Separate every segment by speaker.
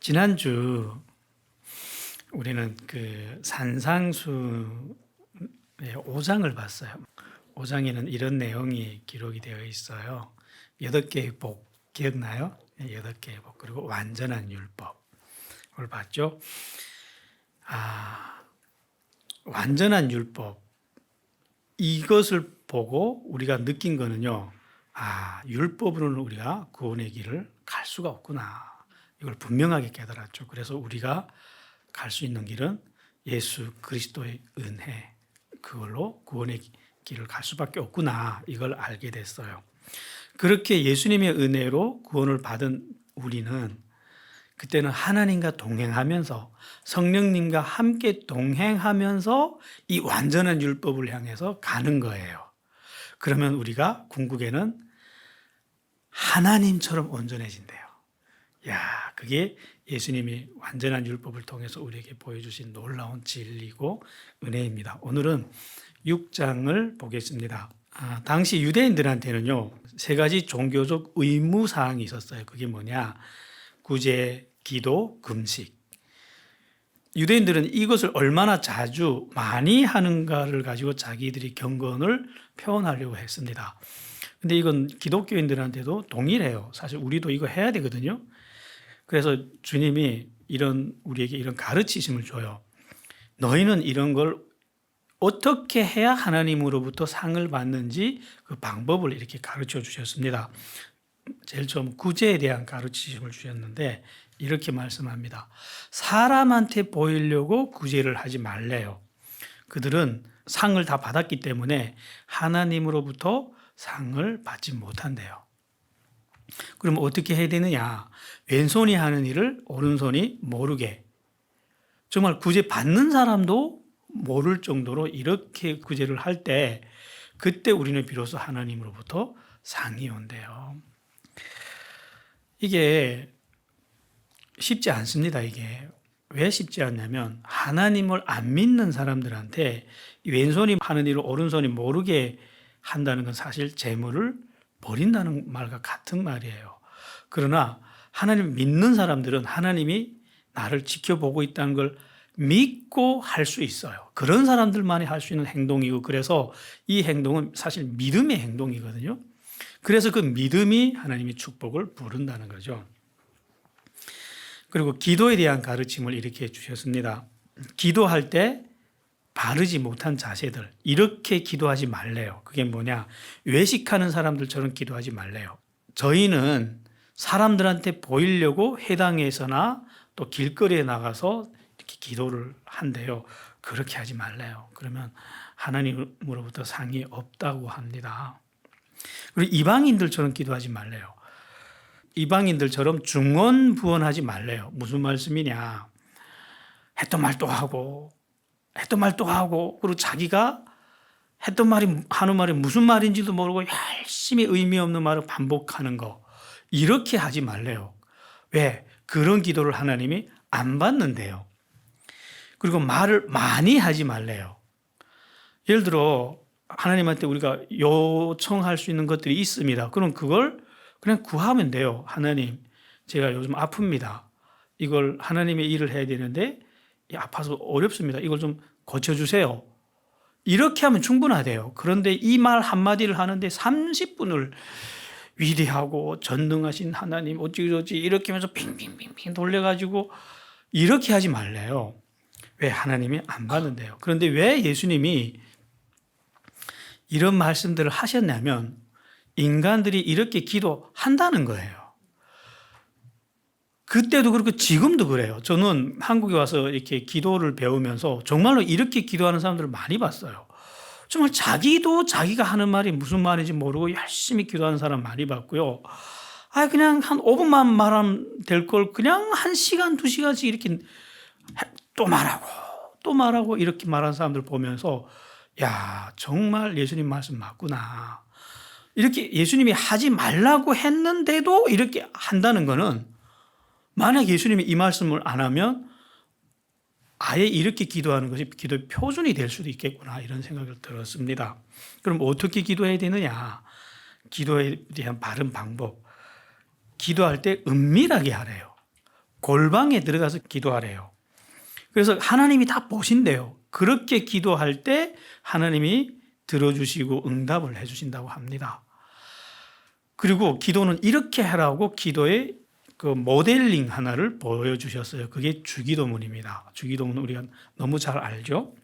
Speaker 1: 지난주 우리는 그 산상수의 5장을 봤어요. 5장에는 이런 내용이 기록이 되어 있어요. 8개의 복 기억나요? 8개의 복 그리고 완전한 율법을 봤죠. 완전한 율법 이것을 보고 우리가 느낀 거는요. 율법으로는 우리가 구원의 길을 갈 수가 없구나. 이걸 분명하게 깨달았죠. 그래서 우리가 갈 수 있는 길은 예수 그리스도의 은혜, 그걸로 구원의 길을 갈 수밖에 없구나. 이걸 알게 됐어요. 그렇게 예수님의 은혜로 구원을 받은 우리는 그때는 하나님과 동행하면서 성령님과 함께 동행하면서 이 완전한 율법을 향해서 가는 거예요. 그러면 우리가 궁극에는 하나님처럼 온전해진대요. 그게 예수님이 완전한 율법을 통해서 우리에게 보여주신 놀라운 진리고 은혜입니다. 오늘은 6장을 보겠습니다. 당시 유대인들한테는요, 3가지 종교적 의무사항이 있었어요. 그게 뭐냐? 구제, 기도, 금식. 유대인들은 이것을 얼마나 자주 많이 하는가를 가지고 자기들이 경건을 표현하려고 했습니다. 근데 이건 기독교인들한테도 동일해요. 사실 우리도 이거 해야 되거든요. 그래서 주님이 우리에게 이런 가르치심을 줘요. 너희는 이런 걸 어떻게 해야 하나님으로부터 상을 받는지 그 방법을 이렇게 가르쳐 주셨습니다. 제일 처음 구제에 대한 가르치심을 주셨는데 이렇게 말씀합니다. 사람한테 보이려고 구제를 하지 말래요. 그들은 상을 다 받았기 때문에 하나님으로부터 상을 받지 못한대요. 그럼 어떻게 해야 되느냐? 왼손이 하는 일을 오른손이 모르게. 정말 구제 받는 사람도 모를 정도로 이렇게 구제를 할 때 그때 우리는 비로소 하나님으로부터 상이 온대요. 이게 쉽지 않습니다. 이게 왜 쉽지 않냐면 하나님을 안 믿는 사람들한테 왼손이 하는 일을 오른손이 모르게 한다는 건 사실 재물을 버린다는 말과 같은 말이에요. 그러나 하나님 믿는 사람들은 하나님이 나를 지켜보고 있다는 걸 믿고 할 수 있어요. 그런 사람들만이 할 수 있는 행동이고, 그래서 이 행동은 사실 믿음의 행동이거든요. 그래서 그 믿음이 하나님의 축복을 부른다는 거죠. 그리고 기도에 대한 가르침을 이렇게 주셨습니다. 기도할 때 바르지 못한 자세들, 이렇게 기도하지 말래요. 그게 뭐냐? 외식하는 사람들처럼 기도하지 말래요. 저희는 사람들한테 보이려고 회당에서나 또 길거리에 나가서 이렇게 기도를 한대요. 그렇게 하지 말래요. 그러면 하나님으로부터 상이 없다고 합니다. 그리고 이방인들처럼 기도하지 말래요. 이방인들처럼 중언부언하지 말래요. 무슨 말씀이냐? 했던 말 또 하고 그리고 자기가 했던 말이 하는 말이 무슨 말인지도 모르고 열심히 의미 없는 말을 반복하는 거, 이렇게 하지 말래요. 왜? 그런 기도를 하나님이 안 받는데요. 그리고 말을 많이 하지 말래요. 예를 들어 하나님한테 우리가 요청할 수 있는 것들이 있습니다. 그럼 그걸 그냥 구하면 돼요. 하나님, 제가 요즘 아픕니다. 이걸 하나님의 일을 해야 되는데 아파서 어렵습니다. 이걸 좀 고쳐주세요. 이렇게 하면 충분하대요. 그런데 이 말 한마디를 하는데 30분을 위대하고 전능하신 하나님 어찌저찌 이렇게 하면서 핑핑핑핑 돌려가지고 이렇게 하지 말래요. 왜? 하나님이 안 받는데요. 그런데 왜 예수님이 이런 말씀들을 하셨냐면 인간들이 이렇게 기도한다는 거예요. 그때도 그렇고 지금도 그래요. 저는 한국에 와서 이렇게 기도를 배우면서 정말로 이렇게 기도하는 사람들을 많이 봤어요. 정말 자기도 자기가 하는 말이 무슨 말인지 모르고 열심히 기도하는 사람 많이 봤고요. 그냥 한 5분만 말하면 될 걸 그냥 1시간, 2시간씩 이렇게 또 말하고 이렇게 말하는 사람들 보면서 정말 예수님 말씀 맞구나. 이렇게 예수님이 하지 말라고 했는데도 이렇게 한다는 거는 만약 예수님이 이 말씀을 안 하면 아예 이렇게 기도하는 것이 기도의 표준이 될 수도 있겠구나, 이런 생각을 들었습니다. 그럼 어떻게 기도해야 되느냐? 기도에 대한 바른 방법. 기도할 때 은밀하게 하래요. 골방에 들어가서 기도하래요. 그래서 하나님이 다 보신대요. 그렇게 기도할 때 하나님이 들어주시고 응답을 해주신다고 합니다. 그리고 기도는 이렇게 하라고 기도의 그 모델링 하나를 보여주셨어요. 그게 주기도문입니다. 주기도문 우리가 너무 잘 알죠?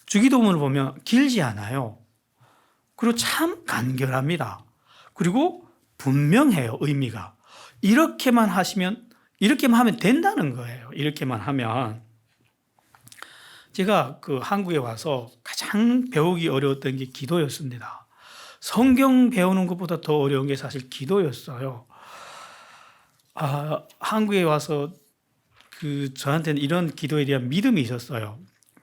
Speaker 1: 주기도문을 보면 길지 않아요. 그리고 참 간결합니다. 그리고 분명해요, 의미가. 이렇게만 하면 된다는 거예요. 이렇게만 하면. 제가 그 한국에 와서 가장 배우기 어려웠던 게 기도였습니다. 성경 배우는 것보다 더 어려운 게 사실 기도였어요. 한국에 와서 저한테는 이런 기도에 대한 믿음이 있었어요.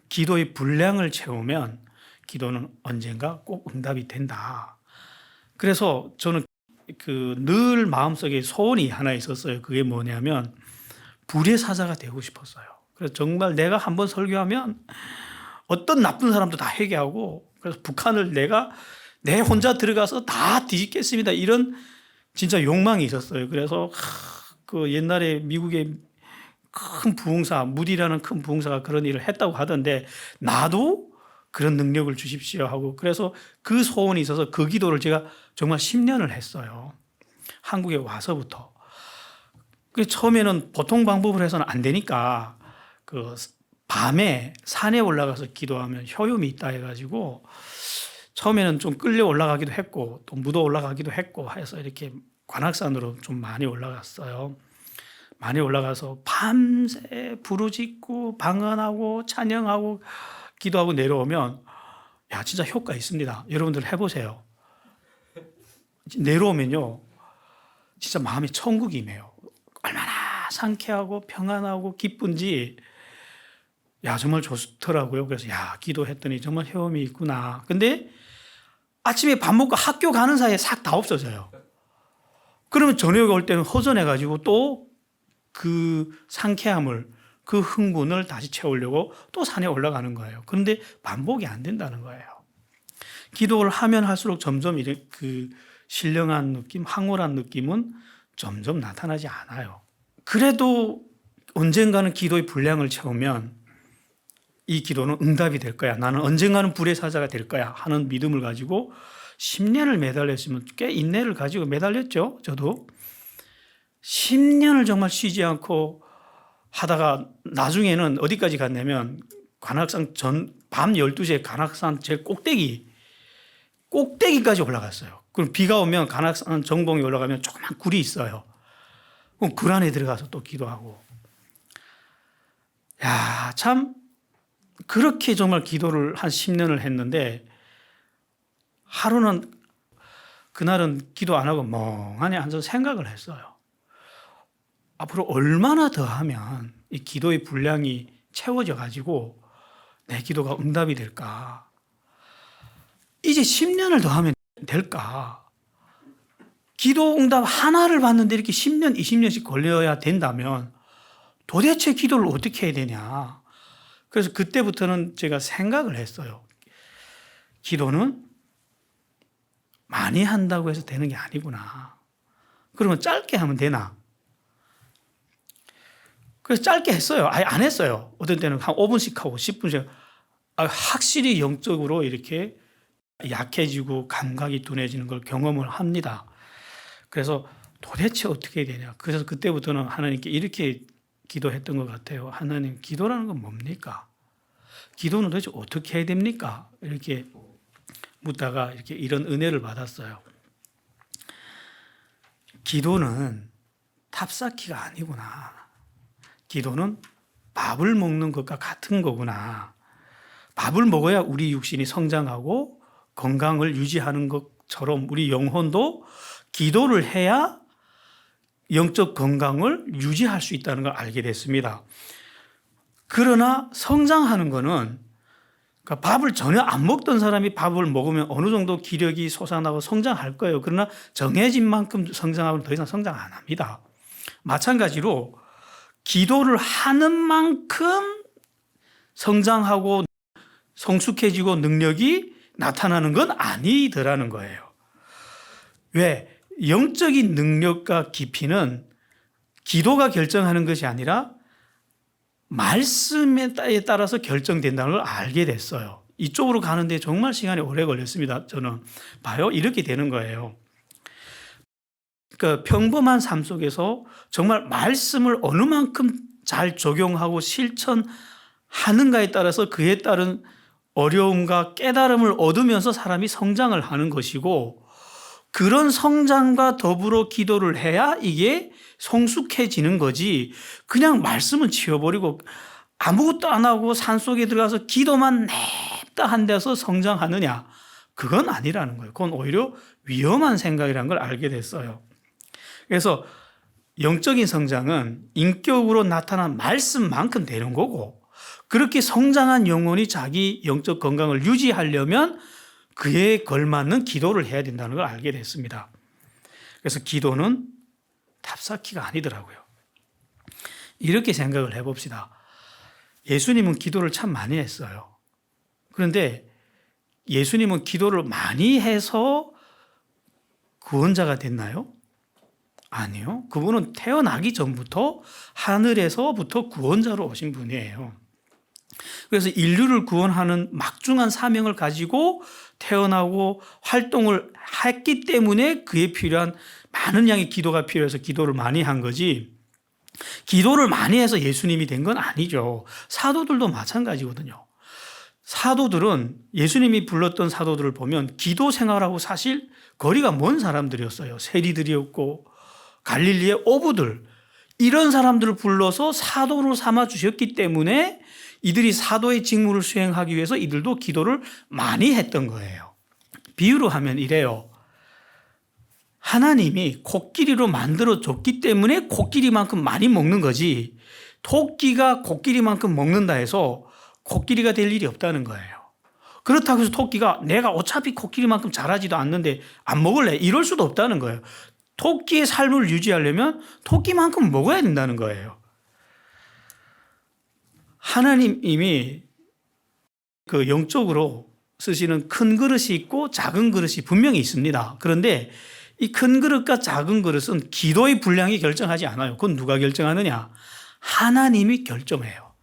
Speaker 1: 기도의 분량을 채우면 기도는 언젠가 꼭 응답이 된다. 그래서 저는 늘 마음속에 소원이 하나 있었어요. 그게 뭐냐면 불의 사자가 되고 싶었어요. 그래서 정말 내가 한번 설교하면 어떤 나쁜 사람도 다 회개하고, 그래서 북한을 내 혼자 들어가서 다 뒤집겠습니다. 이런 진짜 욕망이 있었어요. 그래서 그 옛날에 미국의 큰 부흥사, 무디라는 큰 부흥사가 그런 일을 했다고 하던데 나도 그런 능력을 주십시오 하고, 그래서 그 소원이 있어서 그 기도를 제가 정말 10년을 했어요. 한국에 와서부터. 처음에는 보통 방법으로 해서는 안 되니까 밤에 산에 올라가서 기도하면 효용이 있다 해가지고 처음에는 좀 끌려 올라가기도 했고 또 묻어 올라가기도 했고 해서 이렇게 관악산으로 좀 많이 올라갔어요. 많이 올라가서 밤새 부르짖고 방언하고 찬양하고 기도하고 내려오면 진짜 효과 있습니다. 여러분들 해보세요. 내려오면요 진짜 마음이 천국이 임해요. 얼마나 상쾌하고 평안하고 기쁜지 정말 좋더라고요. 그래서 기도했더니 정말 효험이 있구나. 근데 아침에 밥 먹고 학교 가는 사이에 싹 다 없어져요. 그러면 저녁에 올 때는 허전해가지고 또 그 상쾌함을, 그 흥분을 다시 채우려고 또 산에 올라가는 거예요. 그런데 반복이 안 된다는 거예요. 기도를 하면 할수록 점점 그 신령한 느낌, 황홀한 느낌은 점점 나타나지 않아요. 그래도 언젠가는 기도의 분량을 채우면 이 기도는 응답이 될 거야. 나는 언젠가는 불의 사자가 될 거야 하는 믿음을 가지고 10년을 매달렸으면, 꽤 인내를 가지고 매달렸죠. 저도 10년을 정말 쉬지 않고 하다가 나중에는 어디까지 갔냐면 관악산 밤 12시에 관악산 제일 꼭대기까지 올라갔어요. 그럼 비가 오면 관악산 정봉에 올라가면 조그만 굴이 있어요. 그럼 굴 안에 들어가서 또 기도하고. 참 그렇게 정말 기도를 한 10년을 했는데 하루는 그날은 기도 안 하고 멍하니 앉아서 생각을 했어요. 앞으로 얼마나 더 하면 이 기도의 분량이 채워져 가지고 내 기도가 응답이 될까? 이제 10년을 더 하면 될까? 기도 응답 하나를 받는데 이렇게 10년, 20년씩 걸려야 된다면 도대체 기도를 어떻게 해야 되냐? 그래서 그때부터는 제가 생각을 했어요. 기도는 많이 한다고 해서 되는 게 아니구나. 그러면 짧게 하면 되나? 그래서 짧게 했어요. 아예 안 했어요. 어떤 때는 한 5분씩 하고 10분씩. 확실히 영적으로 이렇게 약해지고 감각이 둔해지는 걸 경험을 합니다. 그래서 도대체 어떻게 해야 되냐. 그래서 그때부터는 하나님께 이렇게 기도했던 것 같아요. 하나님, 기도라는 건 뭡니까? 기도는 도대체 어떻게 해야 됩니까? 이렇게 묻다가 이렇게 이런 은혜를 받았어요. 기도는 탑쌓기가 아니구나. 기도는 밥을 먹는 것과 같은 거구나. 밥을 먹어야 우리 육신이 성장하고 건강을 유지하는 것처럼 우리 영혼도 기도를 해야 영적 건강을 유지할 수 있다는 걸 알게 됐습니다. 그러나 성장하는 거는 밥을 전혀 안 먹던 사람이 밥을 먹으면 어느 정도 기력이 솟아나고 성장할 거예요. 그러나 정해진 만큼 성장하면 더 이상 성장 안 합니다. 마찬가지로 기도를 하는 만큼 성장하고 성숙해지고 능력이 나타나는 건 아니더라는 거예요. 왜? 영적인 능력과 깊이는 기도가 결정하는 것이 아니라 말씀에 따라서 결정된다는 걸 알게 됐어요. 이쪽으로 가는데 정말 시간이 오래 걸렸습니다. 저는 봐요. 이렇게 되는 거예요. 그러니까 평범한 삶 속에서 정말 말씀을 어느 만큼 잘 적용하고 실천하는가에 따라서 그에 따른 어려움과 깨달음을 얻으면서 사람이 성장을 하는 것이고, 그런 성장과 더불어 기도를 해야 이게 성숙해지는 거지, 그냥 말씀은 치워버리고 아무것도 안 하고 산속에 들어가서 기도만 냅다 한 데서 성장하느냐, 그건 아니라는 거예요. 그건 오히려 위험한 생각이라는 걸 알게 됐어요. 그래서 영적인 성장은 인격으로 나타난 말씀만큼 되는 거고, 그렇게 성장한 영혼이 자기 영적 건강을 유지하려면 그에 걸맞는 기도를 해야 된다는 걸 알게 됐습니다. 그래서 기도는 탑쌓기가 아니더라고요. 이렇게 생각을 해봅시다. 예수님은 기도를 참 많이 했어요. 그런데 예수님은 기도를 많이 해서 구원자가 됐나요? 아니요. 그분은 태어나기 전부터 하늘에서부터 구원자로 오신 분이에요. 그래서 인류를 구원하는 막중한 사명을 가지고 태어나고 활동을 했기 때문에 그에 필요한 많은 양의 기도가 필요해서 기도를 많이 한 거지, 기도를 많이 해서 예수님이 된 건 아니죠. 사도들도 마찬가지거든요. 사도들은, 예수님이 불렀던 사도들을 보면 기도 생활하고 사실 거리가 먼 사람들이었어요. 세리들이었고 갈릴리의 어부들, 이런 사람들을 불러서 사도로 삼아 주셨기 때문에 이들이 사도의 직무를 수행하기 위해서 이들도 기도를 많이 했던 거예요. 비유로 하면 이래요. 하나님이 코끼리로 만들어줬기 때문에 코끼리만큼 많이 먹는 거지, 토끼가 코끼리만큼 먹는다 해서 코끼리가 될 일이 없다는 거예요. 그렇다고 해서 토끼가 내가 어차피 코끼리만큼 잘하지도 않는데 안 먹을래, 이럴 수도 없다는 거예요. 토끼의 삶을 유지하려면 토끼만큼 먹어야 된다는 거예요. 하나님이 그 영적으로 쓰시는 큰 그릇이 있고 작은 그릇이 분명히 있습니다. 그런데 이 큰 그릇과 작은 그릇은 기도의 분량이 결정하지 않아요. 그건 누가 결정하느냐? 하나님이 결정해요.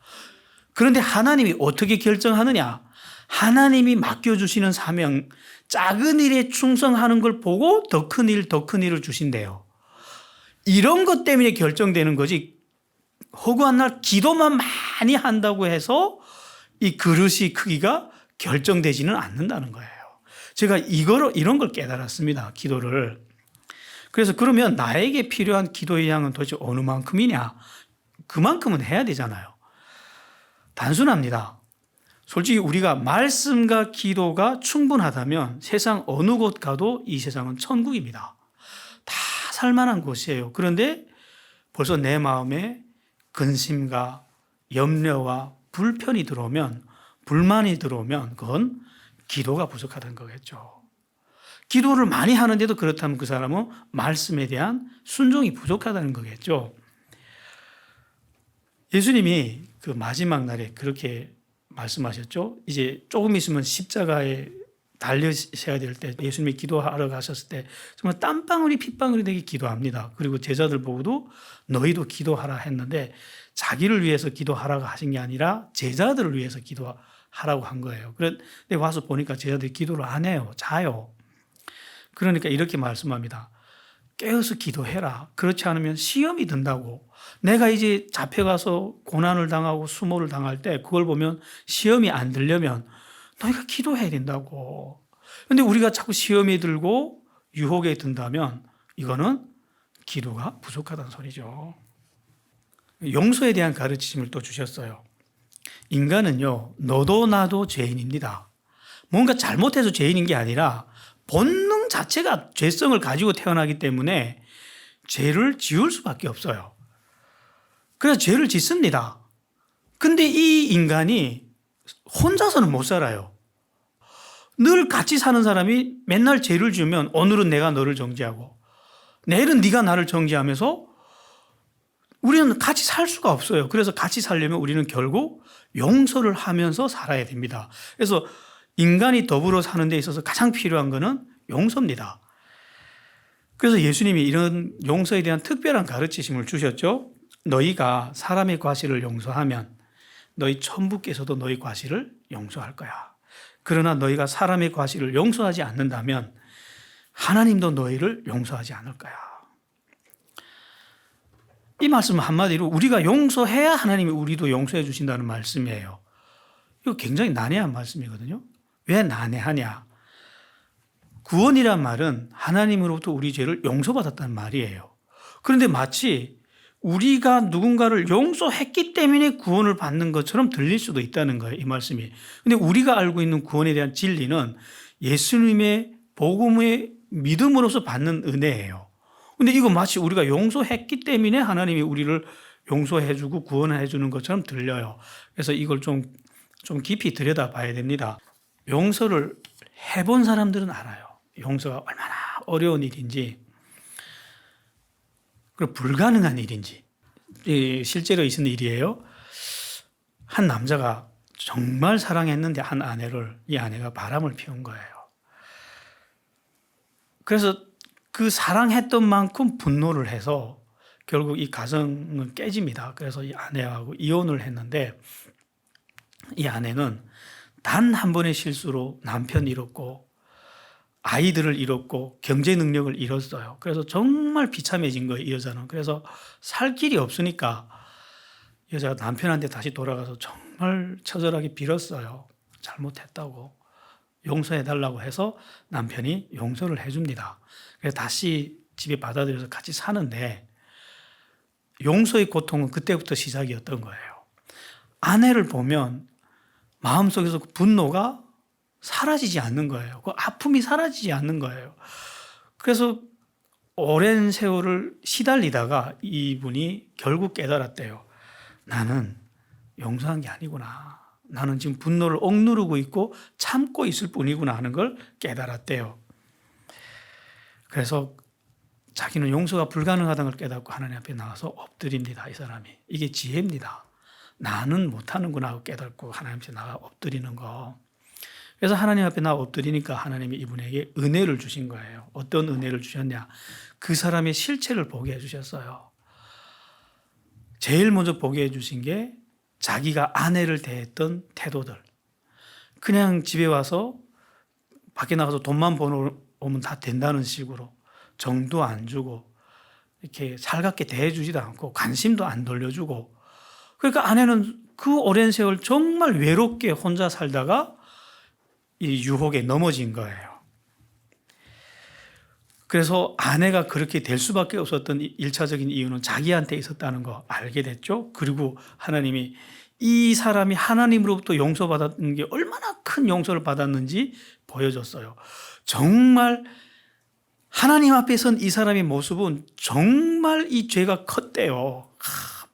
Speaker 1: 그런데 하나님이 어떻게 결정하느냐? 하나님이 맡겨주시는 사명, 작은 일에 충성하는 걸 보고 더 큰 일, 더 큰 일을 주신대요. 이런 것 때문에 결정되는 거지, 허구한 날 기도만 많이 한다고 해서 이 그릇이 크기가 결정되지는 않는다는 거예요. 제가 이런 걸 깨달았습니다. 기도를. 그래서 그러면 나에게 필요한 기도의 양은 도대체 어느 만큼이냐? 그만큼은 해야 되잖아요. 단순합니다. 솔직히 우리가 말씀과 기도가 충분하다면 세상 어느 곳 가도 이 세상은 천국입니다. 다 살만한 곳이에요. 그런데 벌써 내 마음에 근심과 염려와 불편이 들어오면, 불만이 들어오면 그건 기도가 부족하다는 거겠죠. 기도를 많이 하는데도 그렇다면 그 사람은 말씀에 대한 순종이 부족하다는 거겠죠. 예수님이 그 마지막 날에 그렇게 말씀하셨죠. 이제 조금 있으면 십자가에 달려셔야 될 때 예수님이 기도하러 가셨을 때 정말 땀방울이 핏방울이 되게 기도합니다. 그리고 제자들 보고도 너희도 기도하라 했는데 자기를 위해서 기도하라고 하신 게 아니라 제자들을 위해서 기도하라고 한 거예요. 그런데 와서 보니까 제자들이 기도를 안 해요. 자요. 그러니까 이렇게 말씀합니다. 깨어서 기도해라. 그렇지 않으면 시험이 든다고. 내가 이제 잡혀가서 고난을 당하고 수모를 당할 때 그걸 보면 시험이 안 들려면 너희가 기도해야 된다고. 그런데 우리가 자꾸 시험에 들고 유혹에 든다면 이거는 기도가 부족하다는 소리죠. 용서에 대한 가르침을 또 주셨어요. 인간은요, 너도 나도 죄인입니다. 뭔가 잘못해서 죄인인 게 아니라 본능 자체가 죄성을 가지고 태어나기 때문에 죄를 지을 수밖에 없어요. 그래서 죄를 짓습니다. 근데 이 인간이 혼자서는 못 살아요. 늘 같이 사는 사람이 맨날 죄를 지으면 오늘은 내가 너를 정죄하고 내일은 네가 나를 정죄하면서 우리는 같이 살 수가 없어요. 그래서 같이 살려면 우리는 결국 용서를 하면서 살아야 됩니다. 그래서 인간이 더불어 사는 데 있어서 가장 필요한 것은 용서입니다. 그래서 예수님이 이런 용서에 대한 특별한 가르치심을 주셨죠. 너희가 사람의 과실을 용서하면 너희 천부께서도 너희 과실을 용서할 거야. 그러나 너희가 사람의 과실을 용서하지 않는다면 하나님도 너희를 용서하지 않을 거야. 이 말씀은 한마디로 우리가 용서해야 하나님이 우리도 용서해 주신다는 말씀이에요. 이거 굉장히 난해한 말씀이거든요. 왜 난해하냐? 구원이란 말은 하나님으로부터 우리 죄를 용서받았다는 말이에요. 그런데 마치 우리가 누군가를 용서했기 때문에 구원을 받는 것처럼 들릴 수도 있다는 거예요, 이 말씀이. 근데 우리가 알고 있는 구원에 대한 진리는 예수님의 복음의 믿음으로서 받는 은혜예요. 근데 이거 마치 우리가 용서했기 때문에 하나님이 우리를 용서해주고 구원해주는 것처럼 들려요. 그래서 이걸 좀 깊이 들여다봐야 됩니다. 용서를 해본 사람들은 알아요. 용서가 얼마나 어려운 일인지, 그리고 불가능한 일인지. 실제로 있은 일이에요. 한 남자가 정말 사랑했는데 한 아내를, 이 아내가 바람을 피운 거예요. 그래서 그 사랑했던 만큼 분노를 해서 결국 이 가정은 깨집니다. 그래서 이 아내하고 이혼을 했는데, 이 아내는 단 한 번의 실수로 남편 잃었고 아이들을 잃었고 경제 능력을 잃었어요. 그래서 정말 비참해진 거예요, 이 여자는. 그래서 살 길이 없으니까 여자가 남편한테 다시 돌아가서 정말 처절하게 빌었어요. 잘못했다고 용서해달라고 해서 남편이 용서를 해줍니다. 그래서 다시 집에 받아들여서 같이 사는데, 용서의 고통은 그때부터 시작이었던 거예요. 아내를 보면 마음속에서 그 분노가 사라지지 않는 거예요. 그 아픔이 사라지지 않는 거예요. 그래서 오랜 세월을 시달리다가 이분이 결국 깨달았대요. 나는 용서한 게 아니구나. 나는 지금 분노를 억누르고 있고 참고 있을 뿐이구나 하는 걸 깨달았대요. 그래서 자기는 용서가 불가능하다는 걸 깨닫고 하나님 앞에 나와서 엎드립니다. 이 사람이. 이게 지혜입니다. 나는 못하는구나 하고 깨닫고 하나님 앞에 나가 엎드리는 거. 그래서 하나님 앞에 나와 엎드리니까 하나님이 이분에게 은혜를 주신 거예요. 어떤 은혜를 주셨냐? 그 사람의 실체를 보게 해주셨어요. 제일 먼저 보게 해주신 게 자기가 아내를 대했던 태도들. 그냥 집에 와서 밖에 나가서 돈만 벌어오면 다 된다는 식으로 정도 안 주고 이렇게 살갑게 대해주지도 않고 관심도 안 돌려주고, 그러니까 아내는 그 오랜 세월 정말 외롭게 혼자 살다가 이 유혹에 넘어진 거예요. 그래서 아내가 그렇게 될 수밖에 없었던 1차적인 이유는 자기한테 있었다는 거 알게 됐죠. 그리고 하나님이 이 사람이 하나님으로부터 용서받았는 게 얼마나 큰 용서를 받았는지 보여줬어요. 정말 하나님 앞에 선 이 사람의 모습은 정말 이 죄가 컸대요.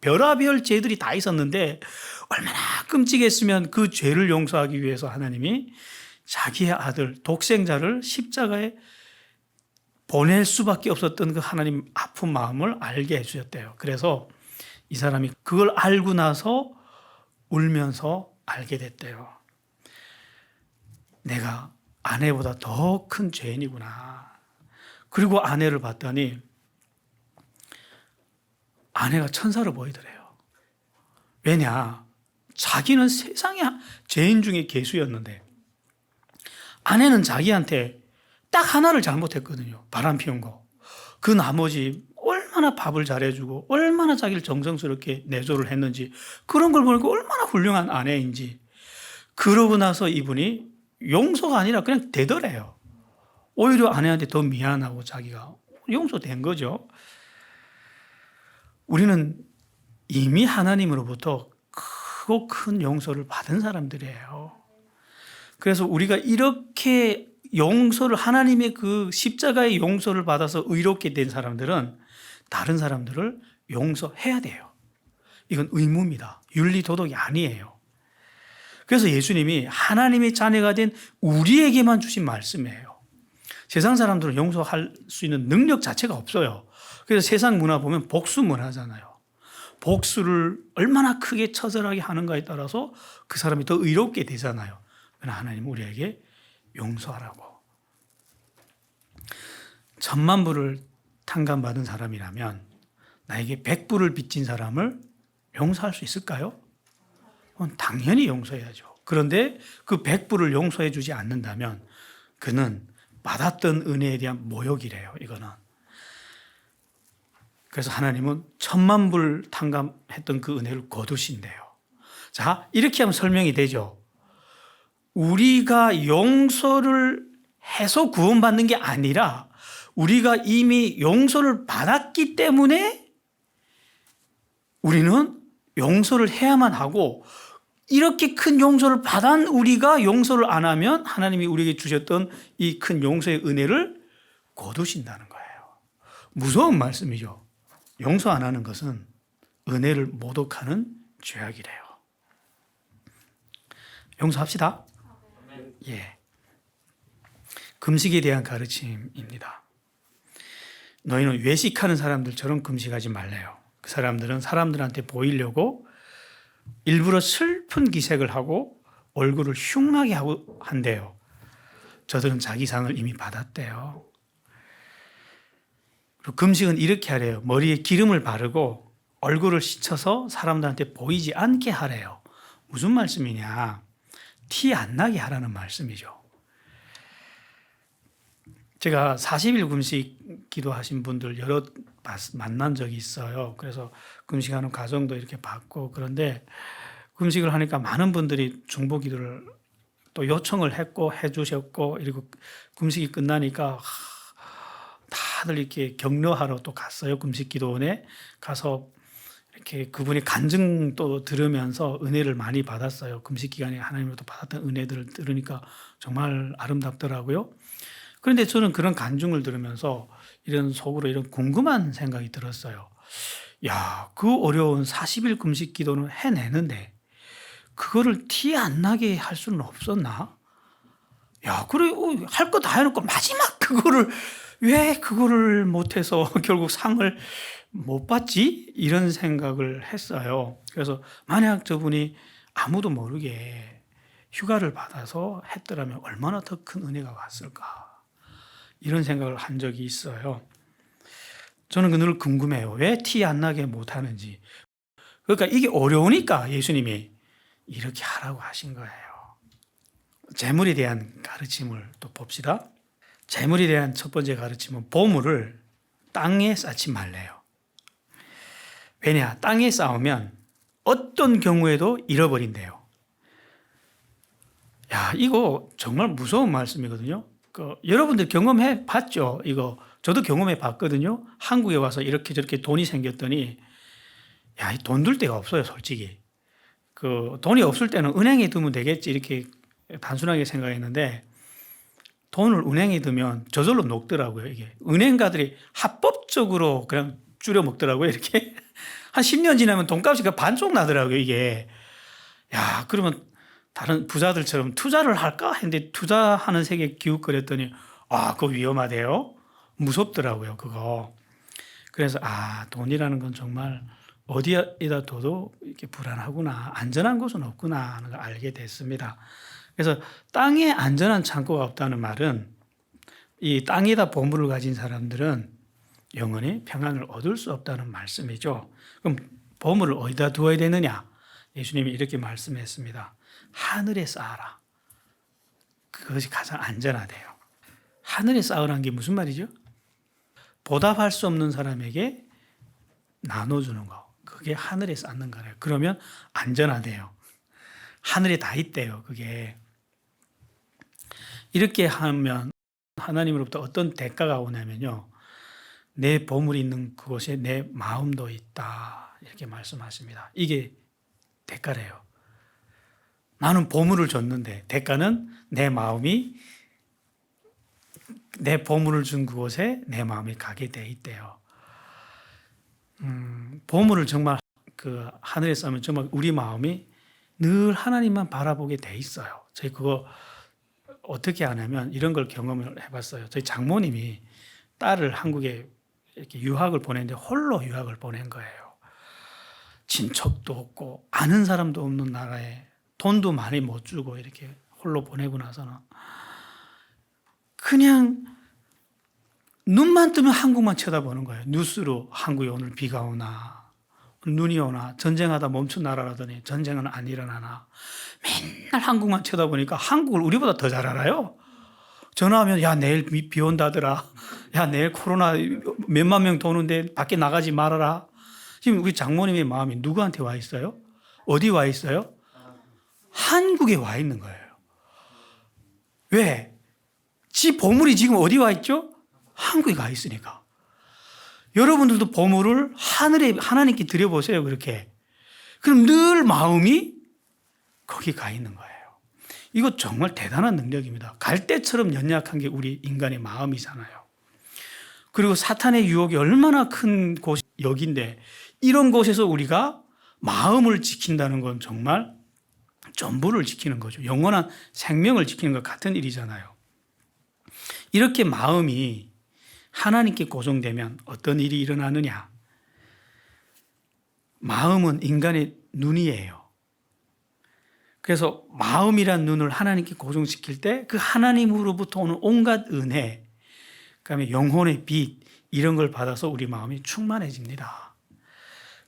Speaker 1: 별의별 죄들이 다 있었는데 얼마나 끔찍했으면 그 죄를 용서하기 위해서 하나님이 자기의 아들 독생자를 십자가에 보낼 수밖에 없었던 그 하나님 아픈 마음을 알게 해주셨대요. 그래서 이 사람이 그걸 알고 나서 울면서 알게 됐대요. 내가 아내보다 더 큰 죄인이구나. 그리고 아내를 봤더니 아내가 천사로 보이더래요. 왜냐? 자기는 세상의 죄인 중에 괴수였는데 아내는 자기한테 딱 하나를 잘못했거든요. 바람 피운 거. 그 나머지 얼마나 밥을 잘해주고 얼마나 자기를 정성스럽게 내조를 했는지, 그런 걸 보니까 얼마나 훌륭한 아내인지. 그러고 나서 이분이 용서가 아니라 그냥 되더래요. 오히려 아내한테 더 미안하고 자기가 용서된 거죠. 우리는 이미 하나님으로부터 크고 큰 용서를 받은 사람들이에요. 그래서 우리가 이렇게 용서를, 하나님의 그 십자가의 용서를 받아서 의롭게 된 사람들은 다른 사람들을 용서해야 돼요. 이건 의무입니다. 윤리 도덕이 아니에요. 그래서 예수님이 하나님의 자녀가 된 우리에게만 주신 말씀이에요. 세상 사람들은 용서할 수 있는 능력 자체가 없어요. 그래서 세상 문화 보면 복수 문화잖아요. 복수를 얼마나 크게 처절하게 하는가에 따라서 그 사람이 더 의롭게 되잖아요. 그러나 하나님은 우리에게 용서하라고. 천만 불을 탕감받은 사람이라면 나에게 100불을 빚진 사람을 용서할 수 있을까요? 당연히 용서해야죠. 그런데 그 100불을 용서해 주지 않는다면 그는 받았던 은혜에 대한 모욕이래요. 이거는. 그래서 하나님은 10,000,000불 탕감했던 그 은혜를 거두신대요. 자, 이렇게 하면 설명이 되죠. 우리가 용서를 해서 구원받는 게 아니라 우리가 이미 용서를 받았기 때문에 우리는 용서를 해야만 하고, 이렇게 큰 용서를 받은 우리가 용서를 안 하면 하나님이 우리에게 주셨던 이 큰 용서의 은혜를 거두신다는 거예요. 무서운 말씀이죠. 용서 안 하는 것은 은혜를 모독하는 죄악이래요. 용서합시다. 예. 금식에 대한 가르침입니다. 너희는 외식하는 사람들처럼 금식하지 말래요. 그 사람들은 사람들한테 보이려고 일부러 슬픈 기색을 하고 얼굴을 흉하게 하고 한대요. 저들은 자기 상을 이미 받았대요. 그리고 금식은 이렇게 하래요. 머리에 기름을 바르고 얼굴을 씻어서 사람들한테 보이지 않게 하래요. 무슨 말씀이냐? 티 안 나게 하라는 말씀이죠. 제가 40일 금식 기도하신 분들 여러 만난 적이 있어요. 그래서 금식하는 과정도 이렇게 봤고, 그런데 금식을 하니까 많은 분들이 중보 기도를 또 요청을 했고 해주셨고, 그리고 금식이 끝나니까 다들 이렇게 격려하러 또 갔어요. 금식 기도원에 가서 이렇게 그분의 간증 또 들으면서 은혜를 많이 받았어요. 금식 기간에 하나님으로부터 받았던 은혜들을 들으니까 정말 아름답더라고요. 그런데 저는 그런 간증을 들으면서 이런 속으로 이런 궁금한 생각이 들었어요. 야, 그 어려운 40일 금식 기도는 해내는데 그거를 티 안 나게 할 수는 없었나? 야, 그래, 할 거 다 해놓고 마지막 그거를 왜 그거를 못해서 결국 상을 못 받지? 이런 생각을 했어요. 그래서 만약 저분이 아무도 모르게 휴가를 받아서 했더라면 얼마나 더 큰 은혜가 왔을까? 이런 생각을 한 적이 있어요. 저는 늘 궁금해요. 왜 티 안 나게 못하는지. 그러니까 이게 어려우니까 예수님이 이렇게 하라고 하신 거예요. 재물에 대한 가르침을 또 봅시다. 재물에 대한 첫 번째 가르침은 보물을 땅에 쌓지 말래요. 왜냐? 땅에 쌓으면 어떤 경우에도 잃어버린대요. 야, 이거 정말 무서운 말씀이거든요. 여러분들 경험해 봤죠? 이거 저도 경험해 봤거든요. 한국에 와서 이렇게 저렇게 돈이 생겼더니 야, 돈 둘 데가 없어요, 솔직히. 돈이 없을 때는 은행에 두면 되겠지 이렇게 단순하게 생각했는데, 돈을 은행에 두면 저절로 녹더라고요. 이게 은행가들이 합법적으로 그냥 줄여 먹더라고요. 이렇게 한 10년 지나면 돈값이 반쪽 나더라고요. 이게. 야, 그러면 다른 부자들처럼 투자를 할까 했는데 투자하는 세계에 기웃거렸더니 그거 위험하대요. 무섭더라고요, 그거. 그래서 돈이라는 건 정말 어디에다 둬도 이렇게 불안하구나, 안전한 곳은 없구나 하는 걸 알게 됐습니다. 그래서 땅에 안전한 창고가 없다는 말은 이 땅에다 보물을 가진 사람들은 영원히 평안을 얻을 수 없다는 말씀이죠. 그럼 보물을 어디다 두어야 되느냐? 예수님이 이렇게 말씀했습니다. 하늘에 쌓아라. 그것이 가장 안전하대요. 하늘에 쌓으라는 게 무슨 말이죠? 보답할 수 없는 사람에게 나눠주는 거. 그게 하늘에 쌓는 거래요. 그러면 안전하대요. 하늘에 다 있대요. 그게. 이렇게 하면 하나님으로부터 어떤 대가가 오냐면요. 내 보물이 있는 그곳에 내 마음도 있다. 이렇게 말씀하십니다. 이게 대가래요. 나는 보물을 줬는데 대가는 내 마음이, 내 보물을 준 그곳에 내 마음이 가게 돼 있대요. 보물을 정말 하늘에 쌓으면 정말 우리 마음이 늘 하나님만 바라보게 돼 있어요. 저희 그거 어떻게 하냐면 이런 걸 경험을 해봤어요. 저희 장모님이 딸을 한국에 이렇게 유학을 보냈는데 홀로 유학을 보낸 거예요. 친척도 없고 아는 사람도 없는 나라에 돈도 많이 못 주고 이렇게 홀로 보내고 나서는 그냥 눈만 뜨면 한국만 쳐다보는 거예요. 뉴스로 한국에 오늘 비가 오나 눈이 오나 전쟁하다 멈춘 나라라더니 전쟁은 안 일어나나 맨날 한국만 쳐다보니까 한국을 우리보다 더 잘 알아요. 전화하면 야 내일 비 온다더라. 야 내일 코로나 몇만 명 도는데 밖에 나가지 말아라. 지금 우리 장모님의 마음이 누구한테 와 있어요? 어디 와 있어요? 한국에 와 있는 거예요. 왜? 지 보물이 지금 어디 와 있죠? 한국에 가 있으니까. 여러분들도 보물을 하늘에 하나님께 드려보세요. 그렇게. 그럼 늘 마음이 거기 가 있는 거예요. 이거 정말 대단한 능력입니다. 갈대처럼 연약한 게 우리 인간의 마음이잖아요. 그리고 사탄의 유혹이 얼마나 큰 곳이 여기인데 이런 곳에서 우리가 마음을 지킨다는 건 정말 전부를 지키는 거죠. 영원한 생명을 지키는 것 같은 일이잖아요. 이렇게 마음이 하나님께 고정되면 어떤 일이 일어나느냐? 마음은 인간의 눈이에요. 그래서 마음이란 눈을 하나님께 고정시킬 때 그 하나님으로부터 오는 온갖 은혜, 그다음에 영혼의 빛 이런 걸 받아서 우리 마음이 충만해집니다.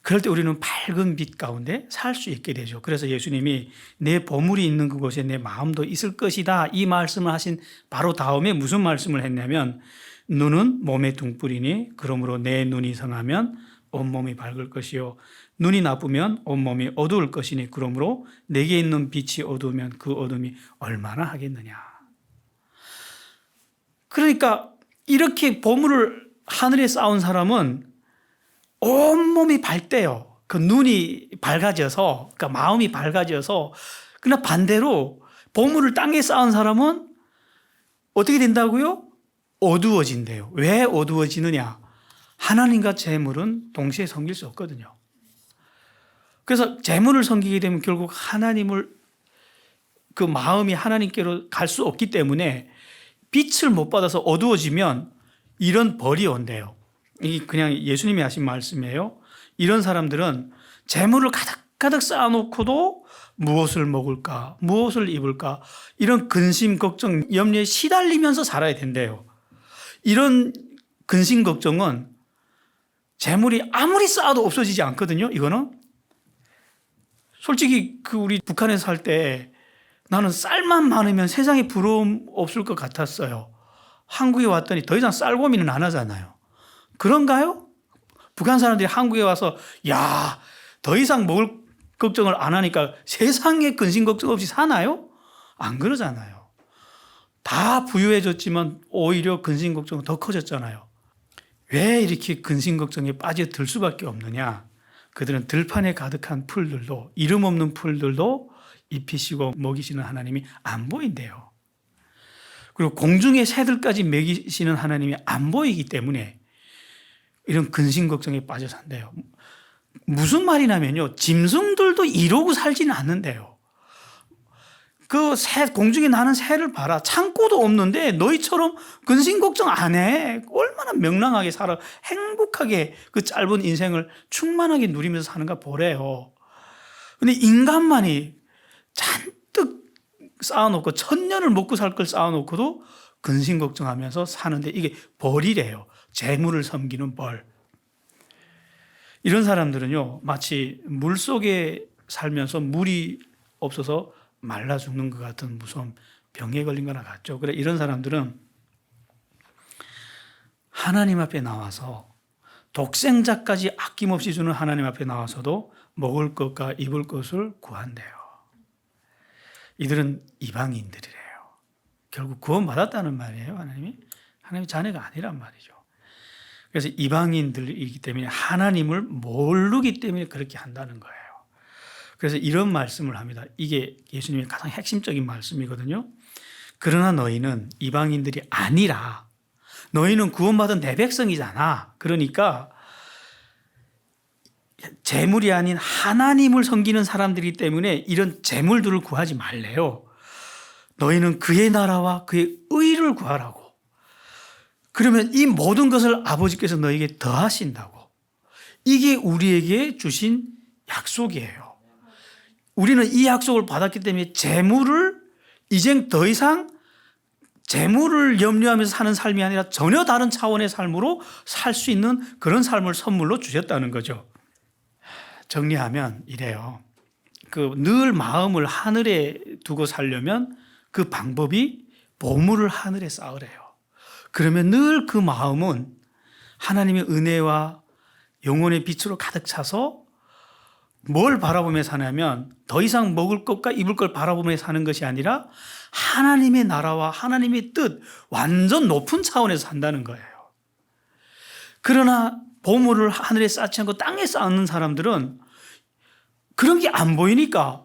Speaker 1: 그럴 때 우리는 밝은 빛 가운데 살 수 있게 되죠. 그래서 예수님이 내 보물이 있는 그곳에 내 마음도 있을 것이다. 이 말씀을 하신 바로 다음에 무슨 말씀을 했냐면 눈은 몸의 등불이니 그러므로 내 눈이 성하면 온몸이 밝을 것이요 눈이 나쁘면 온몸이 어두울 것이니 그러므로 내게 있는 빛이 어두우면 그 어둠이 얼마나 하겠느냐. 그러니까 이렇게 보물을 하늘에 쌓은 사람은 온몸이 밝대요. 그 눈이 밝아져서, 그러니까 마음이 밝아져서. 그러나 반대로 보물을 땅에 쌓은 사람은 어떻게 된다고요? 어두워진대요. 왜 어두워지느냐? 하나님과 재물은 동시에 섬길 수 없거든요. 그래서 재물을 섬기게 되면 결국 하나님을 그 마음이 하나님께로 갈 수 없기 때문에 빛을 못 받아서 어두워지면 이런 벌이 온대요. 이게 그냥 예수님이 하신 말씀이에요. 이런 사람들은 재물을 가득가득 쌓아놓고도 무엇을 먹을까, 무엇을 입을까 이런 근심, 걱정, 염려에 시달리면서 살아야 된대요. 이런 근심, 걱정은 재물이 아무리 쌓아도 없어지지 않거든요. 이거는 솔직히 우리 북한에서 살 때 나는 쌀만 많으면 세상에 부러움 없을 것 같았어요. 한국에 왔더니 더 이상 쌀 고민은 안 하잖아요. 그런가요? 북한 사람들이 한국에 와서 야, 더 이상 먹을 걱정을 안 하니까 세상에 근심 걱정 없이 사나요? 안 그러잖아요. 다 부유해졌지만 오히려 근심 걱정은 더 커졌잖아요. 왜 이렇게 근심 걱정에 빠져들 수밖에 없느냐? 그들은 들판에 가득한 풀들도 이름 없는 풀들도 입히시고 먹이시는 하나님이 안 보인대요. 그리고 공중의 새들까지 먹이시는 하나님이 안 보이기 때문에 이런 근심 걱정에 빠져 산대요. 무슨 말이냐면요. 짐승들도 이러고 살지는 않는데요. 그 새, 공중에 나는 새를 봐라. 창고도 없는데 너희처럼 근심 걱정 안 해. 얼마나 명랑하게 살아. 행복하게 그 짧은 인생을 충만하게 누리면서 사는가 보래요. 근데 인간만이 잔뜩 쌓아놓고 천년을 먹고 살 걸 쌓아놓고도 근심 걱정하면서 사는데 이게 벌이래요. 재물을 섬기는 벌. 이런 사람들은요, 마치 물 속에 살면서 물이 없어서 말라 죽는 것 같은 무서운 병에 걸린 거나 같죠. 그래, 이런 사람들은 하나님 앞에 나와서 독생자까지 아낌없이 주는 하나님 앞에 나와서도 먹을 것과 입을 것을 구한대요. 이들은 이방인들이래요. 결국 구원받았다는 말이에요. 하나님의 자녀가 아니란 말이죠. 그래서 이방인들이기 때문에 하나님을 모르기 때문에 그렇게 한다는 거예요. 그래서 이런 말씀을 합니다. 이게 예수님의 가장 핵심적인 말씀이거든요. 그러나 너희는 이방인들이 아니라 너희는 구원받은 내 백성이잖아. 그러니까 재물이 아닌 하나님을 섬기는 사람들이기 때문에 이런 재물들을 구하지 말래요. 너희는 그의 나라와 그의 의를 구하라고. 그러면 이 모든 것을 아버지께서 너에게 더하신다고. 이게 우리에게 주신 약속이에요. 우리는 이 약속을 받았기 때문에 재물을 이젠 더 이상 재물을 염려하면서 사는 삶이 아니라 전혀 다른 차원의 삶으로 살 수 있는 그런 삶을 선물로 주셨다는 거죠. 정리하면 이래요. 늘 마음을 하늘에 두고 살려면 그 방법이 보물을 하늘에 쌓으래요. 그러면 늘 그 마음은 하나님의 은혜와 영혼의 빛으로 가득 차서 뭘 바라보며 사냐면 더 이상 먹을 것과 입을 걸 바라보며 사는 것이 아니라 하나님의 나라와 하나님의 뜻, 완전 높은 차원에서 산다는 거예요. 그러나 보물을 하늘에 쌓지 않고 땅에 쌓는 사람들은 그런 게 안 보이니까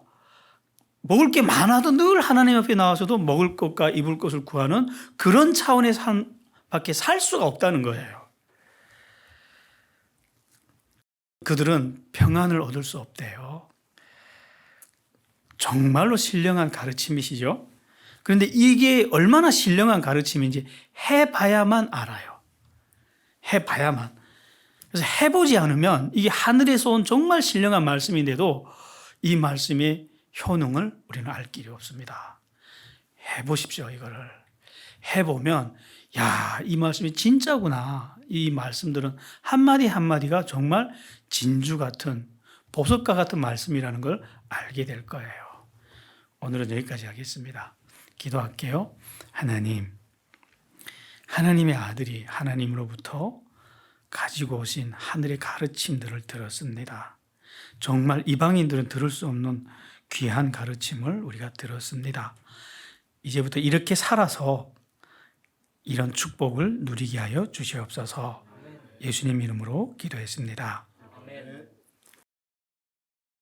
Speaker 1: 먹을 게 많아도 늘 하나님 앞에 나와서도 먹을 것과 입을 것을 구하는 그런 차원의 삶밖에 살 수가 없다는 거예요. 그들은 평안을 얻을 수 없대요. 정말로 신령한 가르침이시죠. 그런데 이게 얼마나 신령한 가르침인지 해봐야만 알아요. 해봐야만. 그래서 해보지 않으면 이게 하늘에서 온 정말 신령한 말씀인데도 이 말씀의 효능을 우리는 알 길이 없습니다. 해보십시오. 이거를 해보면 야, 이 말씀이 진짜구나. 이 말씀들은 한마디 한마디가 정말 진주 같은 보석과 같은 말씀이라는 걸 알게 될 거예요. 오늘은 여기까지 하겠습니다. 기도할게요. 하나님, 하나님의 아들이 하나님으로부터 가지고 오신 하늘의 가르침들을 들었습니다. 정말 이방인들은 들을 수 없는 귀한 가르침을 우리가 들었습니다. 이제부터 이렇게 살아서 이런 축복을 누리게 하여 주시옵소서. 예수님 이름으로 기도했습니다.